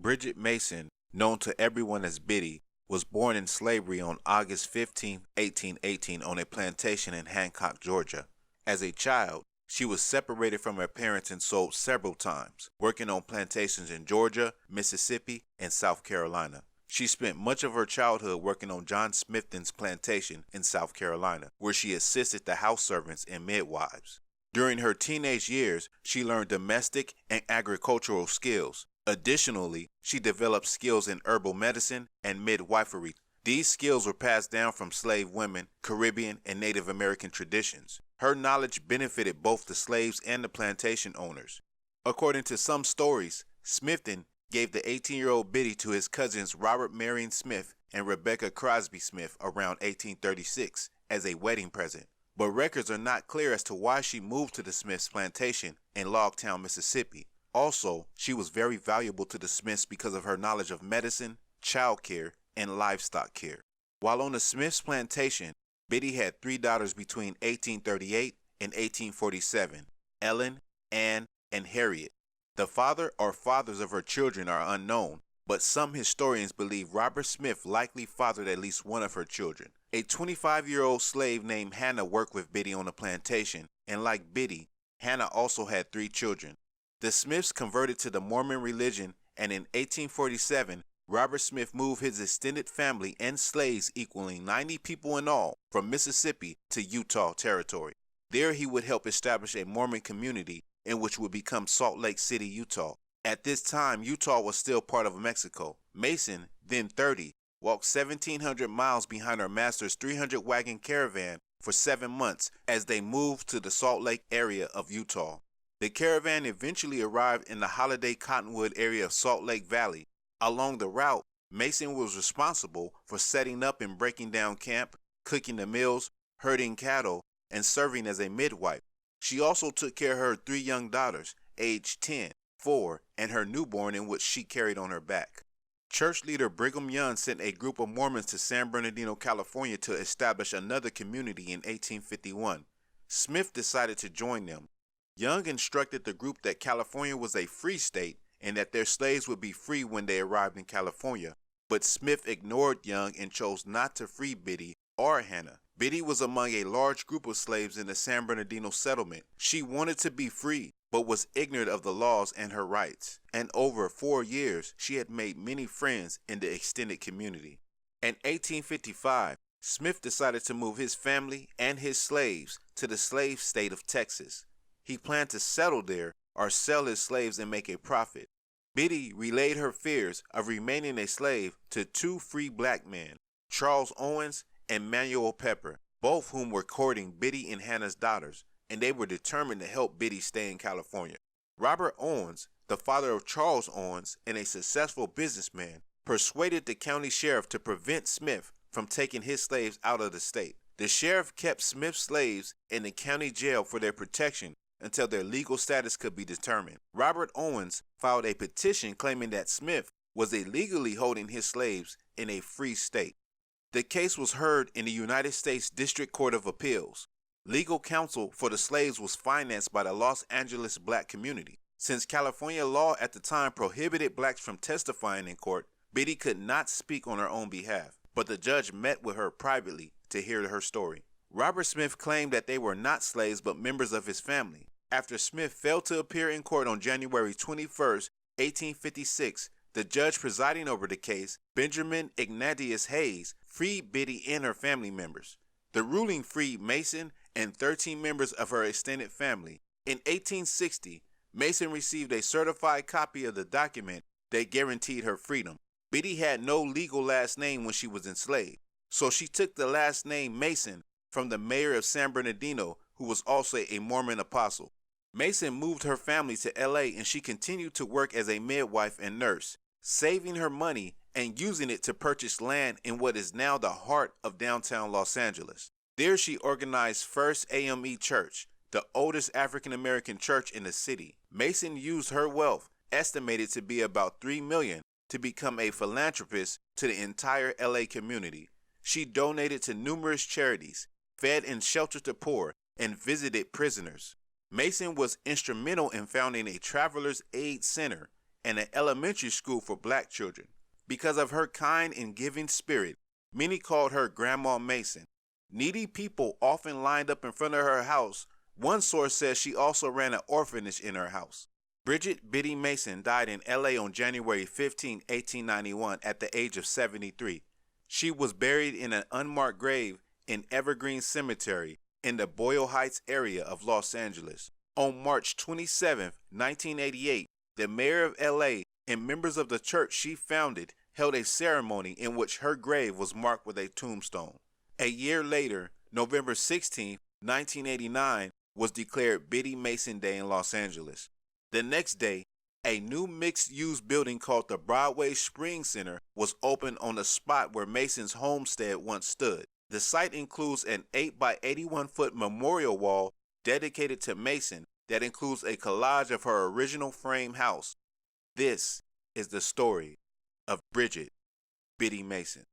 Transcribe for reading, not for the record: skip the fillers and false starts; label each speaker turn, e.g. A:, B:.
A: Bridget Mason, known to everyone as Biddy, was born in slavery on August 15, 1818 on a plantation in Hancock, Georgia. As a child, she was separated from her parents and sold several times, working on plantations in Georgia, Mississippi, and South Carolina. She spent much of her childhood working on John Smithton's plantation in South Carolina, where she assisted the house servants and midwives. During her teenage years, she learned domestic and agricultural skills. Additionally, she developed skills in herbal medicine and midwifery. These skills were passed down from slave women, Caribbean, and Native American traditions. Her knowledge benefited both the slaves and the plantation owners. According to some stories, Smithton gave the 18-year-old Biddy to his cousins Robert Marion Smith and Rebecca Crosby Smith around 1836 as a wedding present. But records are not clear as to why she moved to the Smiths' plantation in Logtown, Mississippi. Also, she was very valuable to the Smiths because of her knowledge of medicine, child care, and livestock care. While on the Smiths' plantation, Biddy had three daughters between 1838 and 1847, Ellen, Anne, and Harriet. The father or fathers of her children are unknown, but some historians believe Robert Smith likely fathered at least one of her children. A 25-year-old slave named Hannah worked with Biddy on the plantation, and like Biddy, Hannah also had three children. The Smiths converted to the Mormon religion, and in 1847, Robert Smith moved his extended family and slaves equaling 90 people in all from Mississippi to Utah territory. There he would help establish a Mormon community in which would become Salt Lake City, Utah. At this time, Utah was still part of Mexico. Mason, then 30, walked 1,700 miles behind her master's 300-wagon caravan for 7 months as they moved to the Salt Lake area of Utah. The caravan eventually arrived in the Holiday Cottonwood area of Salt Lake Valley. Along the route, Mason was responsible for setting up and breaking down camp, cooking the meals, herding cattle, and serving as a midwife. She also took care of her three young daughters, aged 10, 4, and her newborn in which she carried on her back. Church leader Brigham Young sent a group of Mormons to San Bernardino, California to establish another community in 1851. Smith decided to join them. Young instructed the group that California was a free state and that their slaves would be free when they arrived in California, but Smith ignored Young and chose not to free Biddy or Hannah. Biddy was among a large group of slaves in the San Bernardino settlement. She wanted to be free, but was ignorant of the laws and her rights, and over 4 years she had made many friends in the extended community. In 1855, Smith decided to move his family and his slaves to the slave state of Texas. He planned to settle there or sell his slaves and make a profit. Biddy relayed her fears of remaining a slave to two free black men, Charles Owens and Manuel Pepper, both whom were courting Biddy and Hannah's daughters, and they were determined to help Biddy stay in California. Robert Owens, the father of Charles Owens and a successful businessman, persuaded the county sheriff to prevent Smith from taking his slaves out of the state. The sheriff kept Smith's slaves in the county jail for their protection until their legal status could be determined. Robert Owens filed a petition claiming that Smith was illegally holding his slaves in a free state. The case was heard in the United States District Court of Appeals. Legal counsel for the slaves was financed by the Los Angeles black community. Since California law at the time prohibited blacks from testifying in court, Biddy could not speak on her own behalf, but the judge met with her privately to hear her story. Robert Smith claimed that they were not slaves but members of his family. After Smith failed to appear in court on January 21, 1856, the judge presiding over the case, Benjamin Ignatius Hayes, freed Biddy and her family members. The ruling freed Mason and 13 members of her extended family. In 1860, Mason received a certified copy of the document that guaranteed her freedom. Biddy had no legal last name when she was enslaved, so she took the last name Mason from the mayor of San Bernardino, who was also a Mormon apostle. Mason moved her family to LA and she continued to work as a midwife and nurse, saving her money and using it to purchase land in what is now the heart of downtown Los Angeles. There she organized First AME Church, the oldest African-American church in the city. Mason used her wealth, estimated to be about $3 million, to become a philanthropist to the entire LA community. She donated to numerous charities, fed and sheltered the poor, and visited prisoners. Mason was instrumental in founding a Travelers Aid Center, and an elementary school for black children. Because of her kind and giving spirit, many called her Grandma Mason. Needy people often lined up in front of her house. One source says she also ran an orphanage in her house. Bridget Biddy Mason died in L.A. on January 15, 1891 at the age of 73. She was buried in an unmarked grave in Evergreen Cemetery in the Boyle Heights area of Los Angeles. On March 27, 1988, the mayor of L.A. and members of the church she founded held a ceremony in which her grave was marked with a tombstone. A year later, November 16, 1989, was declared Biddy Mason Day in Los Angeles. The next day, a new mixed-use building called the Broadway Spring Center was opened on the spot where Mason's homestead once stood. The site includes an 8 by 81-foot memorial wall dedicated to Mason that includes a collage of her original frame house. This is the story of Bridget Biddy Mason.